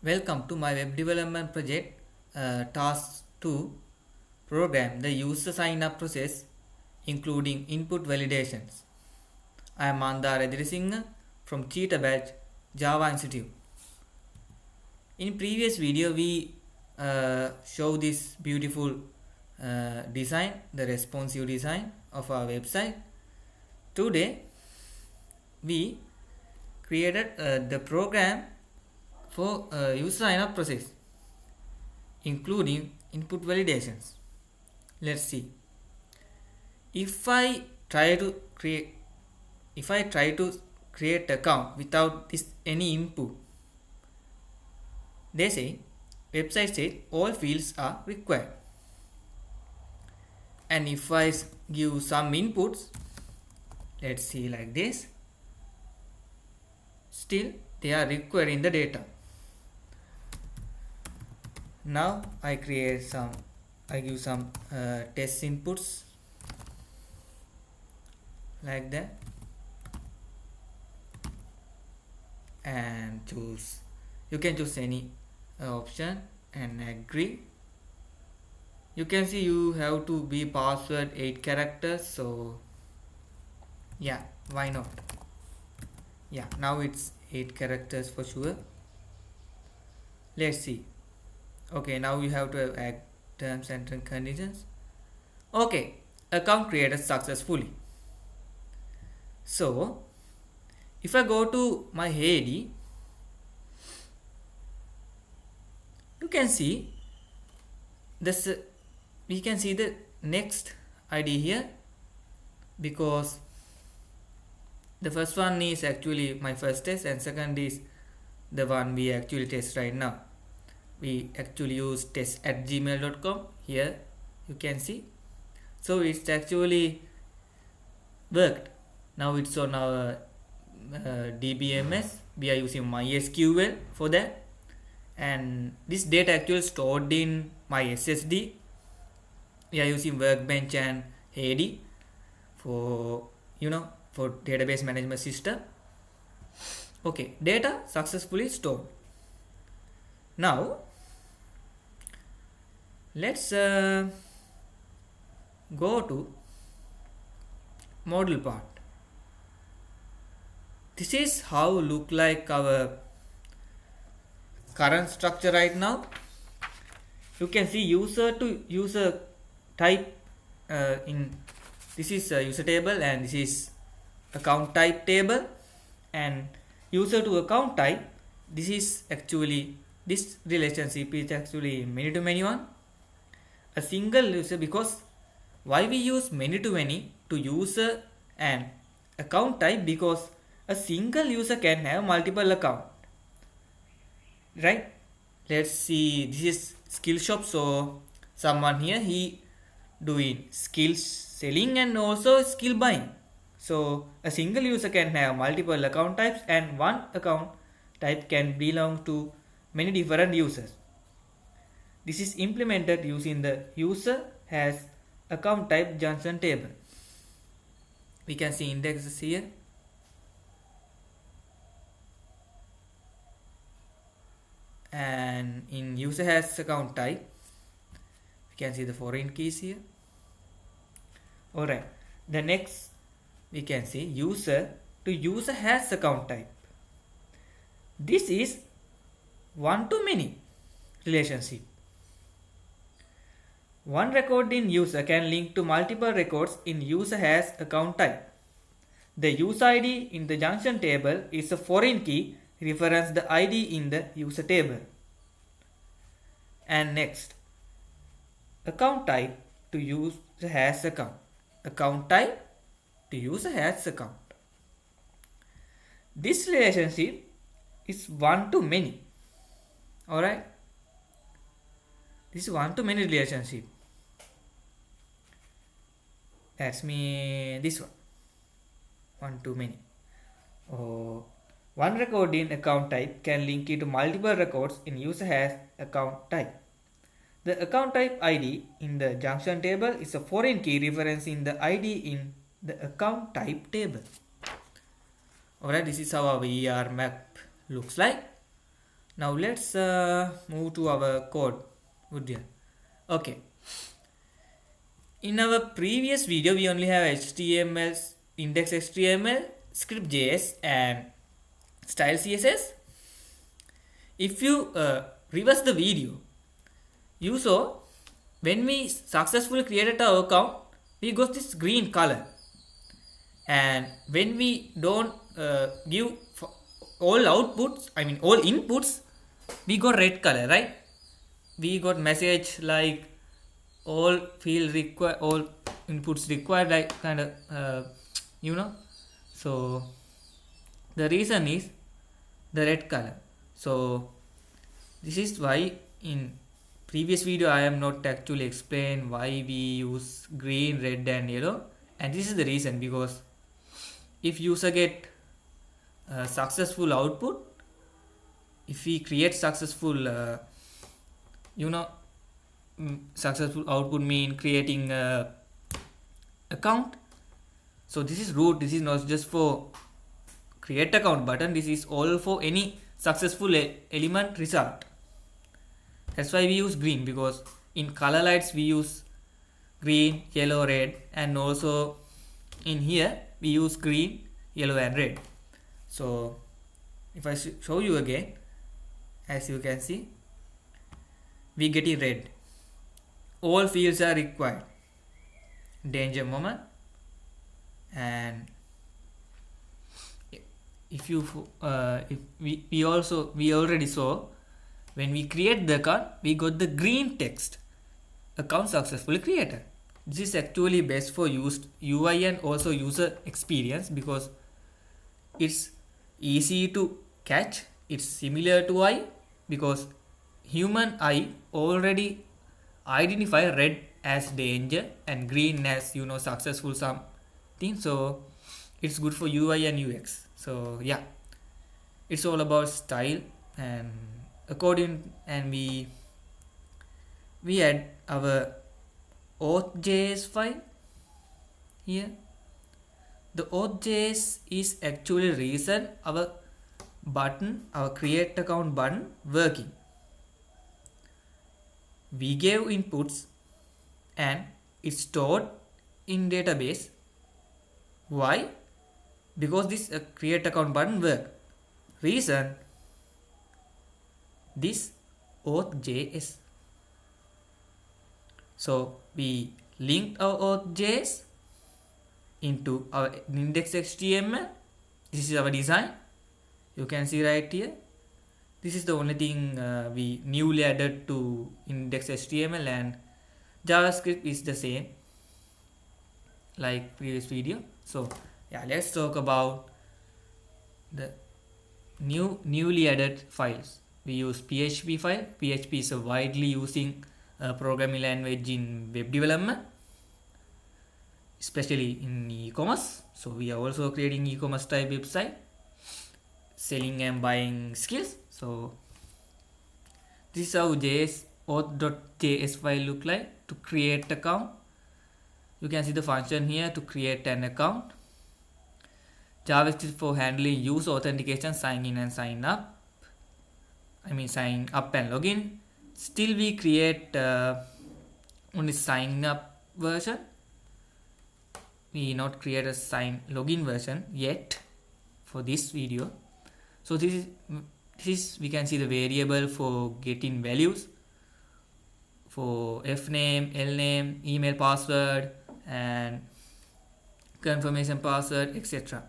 Welcome to my web development project task 2 program the user sign up process including input validations. I am Mandara Edirisinghe from Cheetah Badge Java Institute. In previous video we show this beautiful design, the responsive design of our website. Today we created the program for user sign up process including input validations. Let's see. If I try to create account without this any input, they say website says all fields are required, and if I give some inputs, let's see like this, still they are required in the data. Now I give some test inputs like that and you can choose any option and agree. You can see you have to be password 8 characters, so yeah, why not? Yeah, now it's 8 characters for sure. Let's see. Okay, now you have to add terms and conditions. Okay, account created successfully. So if I go to my AD, you can see this. We can see the next ID here, because the first one is actually my first test and second is the one we actually test right now. We actually use test@gmail.com. Here you can see, so it's actually worked. Now it's on our DBMS. We are using MySQL for that, and this data actually stored in my SSD. We are using Workbench and AD for for database management system. Okay, data successfully stored. Now let's go to model part. This is how look like our current structure right now. You can see user to user type in this is a user table and this is account type table, and user to account type, this is actually this relationship is actually many to many one. A single user, because why we use many to many to user and account type, because a single user can have multiple account, right? Let's see, this is skill shop, so someone here he doing skills selling and also skill buying. So a single user can have multiple account types and one account type can belong to many different users. This is implemented using the user has account type junction table. We can see indexes here. And in user has account type, we can see the foreign keys here. Alright, the next we can see user to user has account type. This is one to many relationship. One record in user can link to multiple records in user has account type. The user ID in the junction table is a foreign key reference the ID in the user table. And next, account type to user has account. Account type to user has account. This relationship is one to many. Alright, this is one to many relationship. That's me this one to many. One record in account type can link it to multiple records in user has account type. The account type ID in the junction table is a foreign key referencing the ID in the account type table. Alright, this is how our ER map looks like. Now let's move to our code. Would you? Okay. In our previous video, we only have HTML, index HTML, script.js, and style CSS. If you reverse the video, you saw when we successfully created our account, we got this green color, and when we don't give all outputs, I mean all inputs, we got red color, right? We got message like all field require, all inputs required, like kind of so the reason is the red color. So this is why in previous video I am not actually explain why we use green, red and yellow, and this is the reason, because if user get successful output, if we create successful successful output mean creating account. So this is root, this is not just for create account button, this is all for any successful element result. That's why we use green, because in color lights we use green, yellow, red, and also in here we use green, yellow and red. So if I show you again, as you can see, we get it red. All fields are required. Danger moment. And if we already saw when we create the account, we got the green text, account successfully created. This is actually best for used UI and also user experience, because it's easy to catch. It's similar to eye, because human eye already identify red as danger and green as successful something. So it's good for UI and UX. So yeah, it's all about style, and we add our auth.js file here. The auth.js is actually reason our create account button working. We gave inputs and it's stored in database. Why? Because this create account button work. Reason, this auth.js. So we linked our auth.js into our index.html. This is our design. You can see right here. This is the only thing we newly added to index.html, and JavaScript is the same like previous video. So yeah, let's talk about the newly added files. We use PHP file. PHP is a widely using programming language in web development, especially in e-commerce. So we are also creating e-commerce type website, selling and buying skills. So this is how auth.js file look like to create account. You can see the function here to create an account. JavaScript for handling user authentication, sign in and sign up. Sign up and login. Still we create only sign up version. We not create a sign login version yet for this video. So this is we can see the variable for getting values for fname, lname, email password and confirmation password, etc.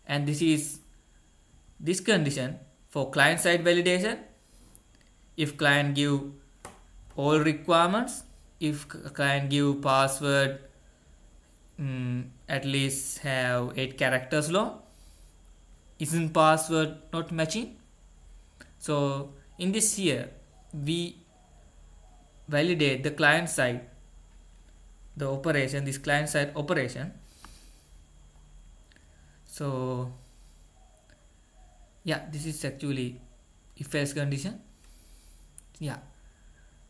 And this is this condition for client side validation. If client give all requirements, if client give password at least have 8 characters long, isn't password not matching. So in this here we validate the client side, the operation, this client side operation. So yeah, this is actually if else condition. Yeah,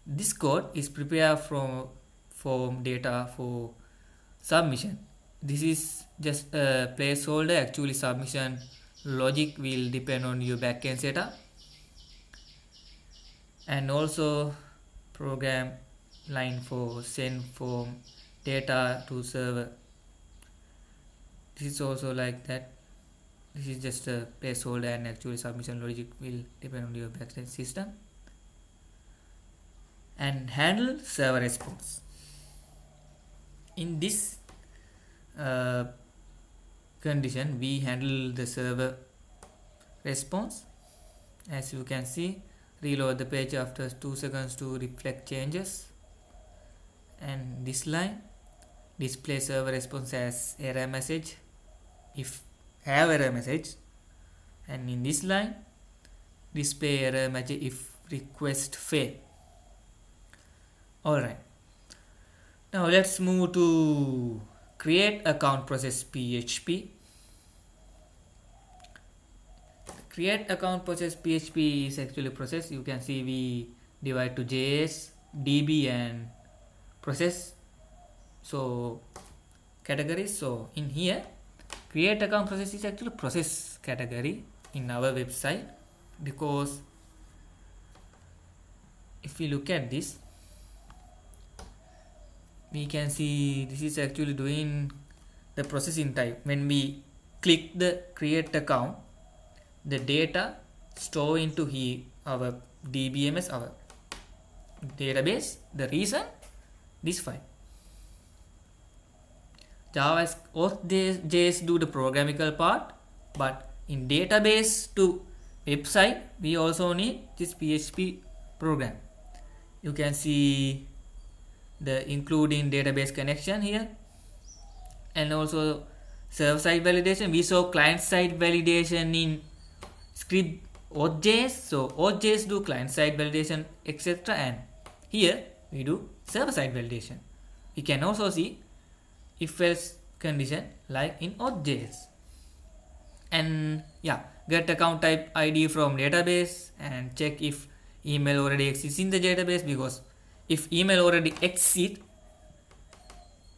this code is prepared from data for submission. This is just a placeholder. Actually submission logic will depend on your backend setup. and also program line for send form data to server. This is also like that. This is just a placeholder, and actually submission logic will depend on your backend system. And handle server response. In this condition, we handle the server response. As you can see, reload the page after 2 seconds to reflect changes. And this line, display server response as error message if have error message. And in this line, display error message if request fail. Alright, now let's move to create account process PHP. Create account process PHP is actually a process. You can see we divide to JS, DB and process, so categories. So in here, create account process is actually process category in our website, because if we look at this, we can see this is actually doing the processing type. When we click the create account, the data store into our DBMS, our database. The reason, this file. Java JS do the programmatical part, but in database to website, we also need this PHP program. You can see the including database connection here, and also server-side validation. We saw client-side validation in script auth.js, so auth.js do client-side validation, etc. And here we do server-side validation. We can also see if-else condition like in auth.js. And yeah, get account type ID from database and check if email already exists in the database, because if email already exists,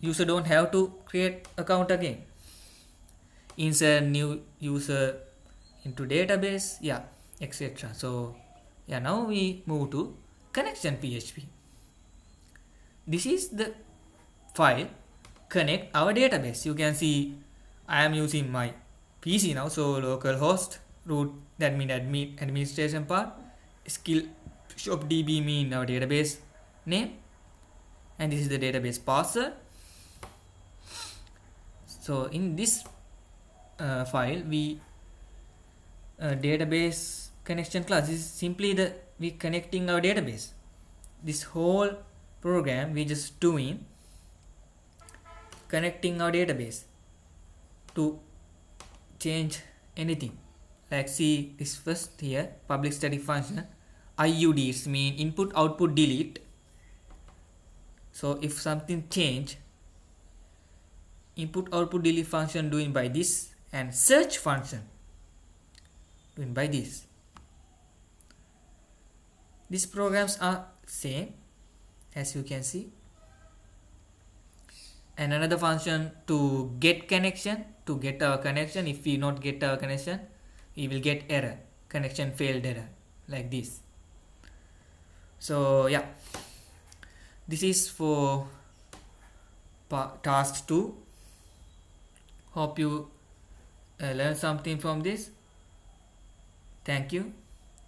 user don't have to create account again. Insert new user into database, yeah, etc. So yeah, now we move to connection PHP. This is the file connect our database. You can see I am using my PC now, so localhost root, that mean administration part, skill shop db mean our database name, and this is the database password. So in this file, we database connection class is simply we connecting our database. This whole program we just doing connecting our database to change anything. Like see this first here, public static function IUDs mean input output delete. So if something change, input output delete function doing by this, and search function doing by this. These programs are same, as you can see. And another function to get connection, to get our connection. If we not get our connection, we will get error, connection failed error, like this. So yeah, this is for task 2. Hope you learn something from this. Thank you.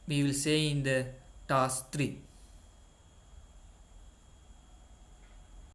We will see in the task 3.